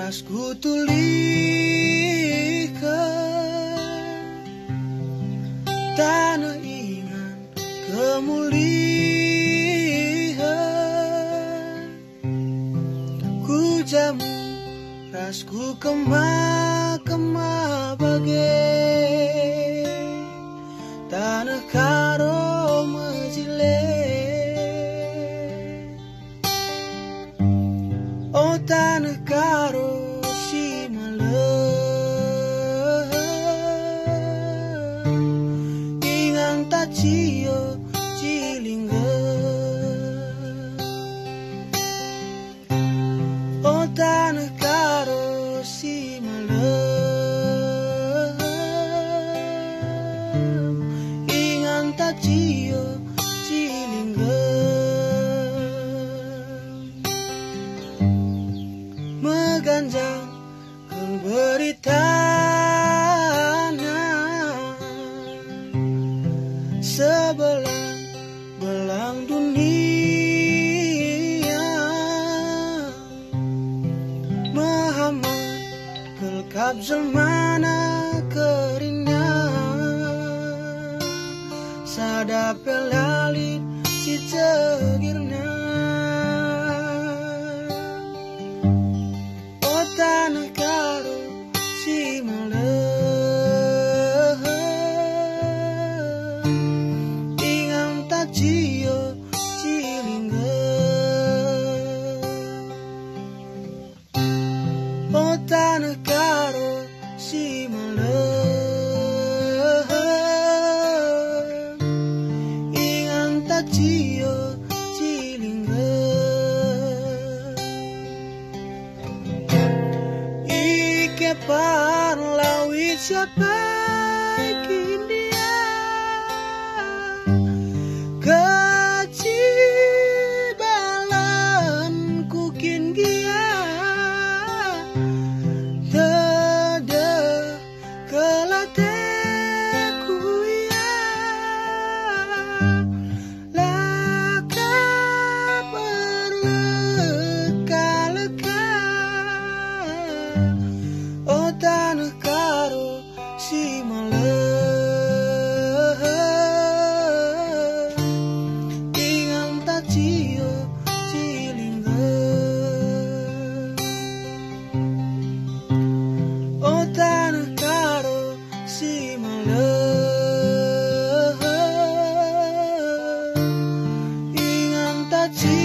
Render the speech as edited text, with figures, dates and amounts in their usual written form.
ras kutulihkan tanah ingan kemuliaan. Ku jamu rasku kemah-kemah bagai tanah karo mejile. Oh tanah karo si malam ingang tak cio cilingga. Oh tanah karo si malam ingang tak cio cilingga. Meganjang keberitana sebelang-belang dunia. Muhammad kelkap zelmana kerinya sadap pelalit si cegirna. Tanah karo si malam ingang tak cio cilingga. Oh tanah karo si malam ingang tak cio cilingga. Kepan lawit siapa dia kecibalan kukin gia tada kelateku ya laka berleka-leka. Oh tanah karo si malam ingang tak cio cilingga. Oh tanah karo si malam ingang tak cio